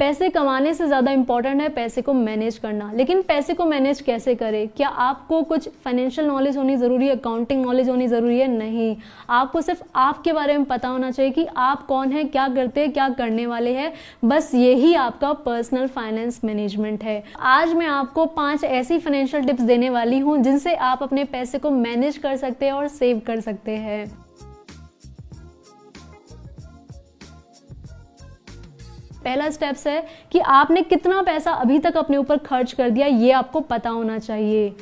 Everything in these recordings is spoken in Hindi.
पैसे कमाने से ज़्यादा इंपॉर्टेंट है पैसे को मैनेज करना। लेकिन पैसे को मैनेज कैसे करें? क्या आपको कुछ फाइनेंशियल नॉलेज होनी ज़रूरी है, अकाउंटिंग नॉलेज होनी ज़रूरी है? नहीं, आपको सिर्फ आपके बारे में पता होना चाहिए कि आप कौन है, क्या करते हैं, क्या करने वाले हैं। बस यही आपका पर्सनल फाइनेंस मैनेजमेंट है। आज मैं आपको 5 ऐसी फाइनेंशियल टिप्स देने वाली हूँ जिनसे आप अपने पैसे को मैनेज कर सकते हैं और सेव कर सकते हैं। पहला स्टेप्स है कि आपने कितना पैसा अभी तक अपने ऊपर खर्च कर दिया, ये आपको पता होना चाहिए।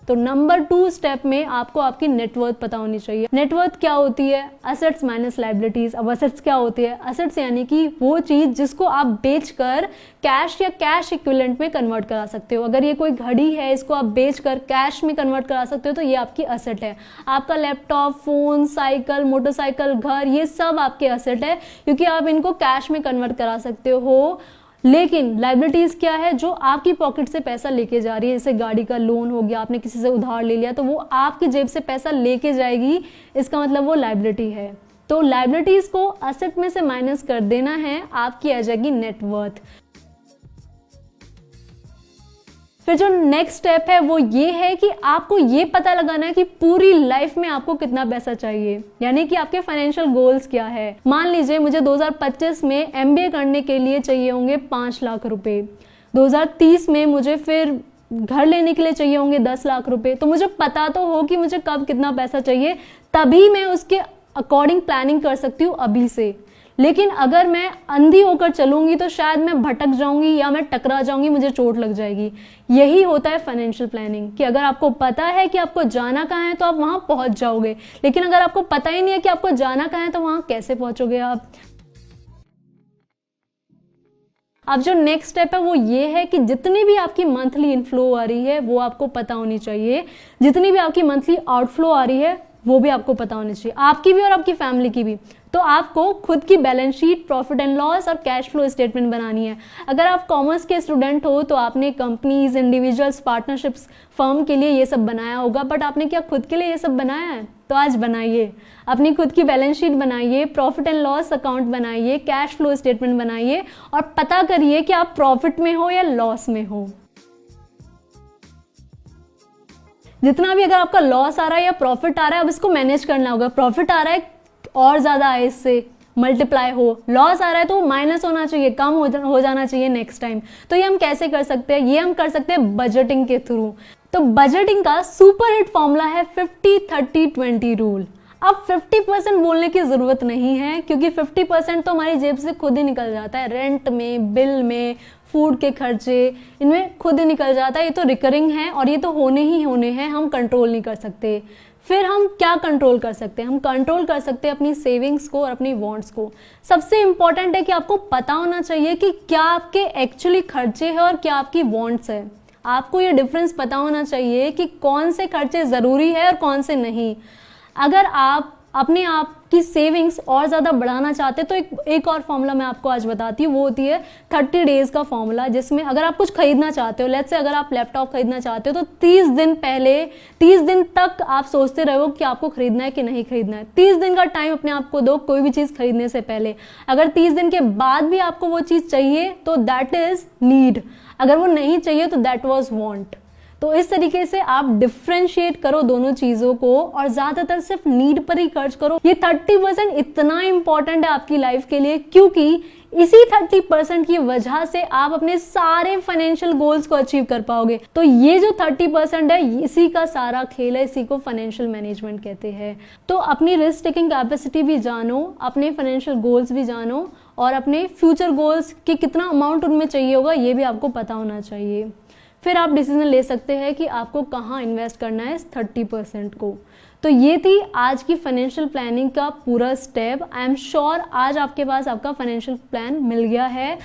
तो नंबर 2 स्टेप में आपको आपकी नेटवर्थ पता होनी चाहिए। नेटवर्थ क्या होती है? Assets minus liabilities. अब असेट्स क्या होती है? असेट्स यानी कि वो चीज जिसको आप बेचकर कैश या कैश इक्विवेलेंट में कन्वर्ट करा सकते हो। अगर ये कोई घड़ी है, इसको आप बेचकर कैश में कन्वर्ट करा सकते हो तो ये आपकी असेट है। आपका लैपटॉप, फोन, साइकिल, मोटरसाइकिल, घर, ये सब आपके असेट है क्योंकि आप इनको कैश में कन्वर्ट करा सकते हो। लेकिन लायबिलिटीज क्या है? जो आपकी पॉकेट से पैसा लेके जा रही है। जैसे गाड़ी का लोन हो गया, आपने किसी से उधार ले लिया तो वो आपकी जेब से पैसा लेके जाएगी, इसका मतलब वो लायबिलिटी है। तो लायबिलिटीज को असेट में से माइनस कर देना है, आपकी आ जाएगी नेटवर्थ। फिर जो नेक्स्ट स्टेप है वो ये है कि आपको ये पता लगाना है कि पूरी लाइफ में आपको कितना पैसा चाहिए, यानी कि आपके फाइनेंशियल गोल्स क्या है। मान लीजिए मुझे 2025 में MBA करने के लिए चाहिए होंगे 5 लाख रुपए, 2030 में मुझे फिर घर लेने के लिए चाहिए होंगे 10 लाख रुपए। तो मुझे पता तो हो कि मुझे कब कितना पैसा चाहिए, तभी मैं उसके अकॉर्डिंग प्लानिंग कर सकती हूँ अभी से। लेकिन अगर मैं अंधी होकर चलूंगी तो शायद मैं भटक जाऊंगी या मैं टकरा जाऊंगी, मुझे चोट लग जाएगी। यही होता है फाइनेंशियल प्लानिंग कि अगर आपको पता है कि आपको जाना कहाँ है तो आप वहां पहुंच जाओगे, लेकिन अगर आपको पता ही नहीं है कि आपको जाना कहाँ है तो वहां कैसे पहुंचोगे आप। अब जो नेक्स्ट स्टेप है वो ये है कि जितनी भी आपकी मंथली इनफ्लो आ रही है वो आपको पता होनी चाहिए, जितनी भी आपकी मंथली आउटफ्लो आ रही है वो भी आपको पता होनी चाहिए, आपकी भी और आपकी फैमिली की भी। तो आपको खुद की balance sheet, profit and loss और कैश फ्लो स्टेटमेंट बनानी है। अगर आप कॉमर्स के स्टूडेंट हो तो आपने कंपनीज, इंडिविजुअल्स, पार्टनरशिप्स, फर्म के लिए ये सब बनाया होगा, बट आपने क्या खुद के लिए ये सब बनाया है? तो आज बनाइए, अपनी खुद की बैलेंस शीट बनाइए, प्रॉफिट एंड लॉस अकाउंट बनाइए, कैश फ्लो स्टेटमेंट बनाइए और पता करिए कि आप प्रॉफिट में हो या लॉस में हो। जितना भी अगर आपका लॉस आ रहा है या प्रॉफिट आ रहा है, अब इसको मैनेज करना होगा। प्रॉफिट आ रहा है और ज्यादा आए, इससे मल्टीप्लाई हो। लॉस आ रहा है तो माइनस होना चाहिए, कम हो जाना चाहिए नेक्स्ट टाइम। तो ये हम कैसे कर सकते हैं? ये हम कर सकते हैं बजटिंग के थ्रू। तो बजटिंग का सुपर हिट फॉर्मूला है 50-30-20 रूल। अब 50% बोलने की जरूरत नहीं है क्योंकि 50% तो हमारी जेब से खुद ही निकल जाता है। रेंट में, बिल में, फूड के खर्चे, इनमें खुद ही निकल जाता है। ये तो रिकरिंग है और ये तो होने ही होने हैं, हम कंट्रोल नहीं कर सकते। फिर हम क्या कंट्रोल कर सकते हैं? हम कंट्रोल कर सकते हैं अपनी सेविंग्स को और अपनी वांट्स को। सबसे इंपॉर्टेंट है कि आपको पता होना चाहिए कि क्या आपके एक्चुअली खर्चे हैं और क्या आपकी वांट्स है। आपको ये डिफरेंस पता होना चाहिए कि कौन से खर्चे जरूरी है और कौन से नहीं। अगर आप अपने आप की सेविंग्स और ज्यादा बढ़ाना चाहते हैं तो एक और फॉर्मूला मैं आपको आज बताती हूँ, वो होती है 30 डेज का फॉर्मूला, जिसमें अगर आप कुछ खरीदना चाहते हो, लेट्स से अगर आप लैपटॉप खरीदना चाहते हो तो 30 दिन पहले, 30 दिन तक आप सोचते रहो कि आपको खरीदना है कि नहीं खरीदना है। 30 दिन का टाइम अपने आप को दो कोई भी चीज खरीदने से पहले। अगर 30 दिन के बाद भी आपको वो चीज चाहिए तो दैट इज नीड, अगर वो नहीं चाहिए तो दैट वॉज वॉन्ट। तो इस तरीके से आप डिफ्रेंशिएट करो दोनों चीजों को और ज्यादातर सिर्फ नीड पर ही खर्च करो। ये 30% इतना इंपॉर्टेंट है आपकी लाइफ के लिए क्योंकि इसी 30% की वजह से आप अपने सारे फाइनेंशियल गोल्स को अचीव कर पाओगे। तो ये जो 30% है इसी का सारा खेल है, इसी को फाइनेंशियल मैनेजमेंट कहते हैं। तो अपनी रिस्क टेकिंग कैपेसिटी भी जानो, अपने फाइनेंशियल गोल्स भी जानो और अपने फ्यूचर गोल्स के कितना अमाउंट उनमें चाहिए होगा ये भी आपको पता होना चाहिए। फिर आप डिसीजन ले सकते हैं कि आपको कहाँ इन्वेस्ट करना है इस 30% को। तो ये थी आज की फाइनेंशियल प्लानिंग का पूरा स्टेप। आई एम श्योर आज आपके पास आपका फाइनेंशियल प्लान मिल गया है।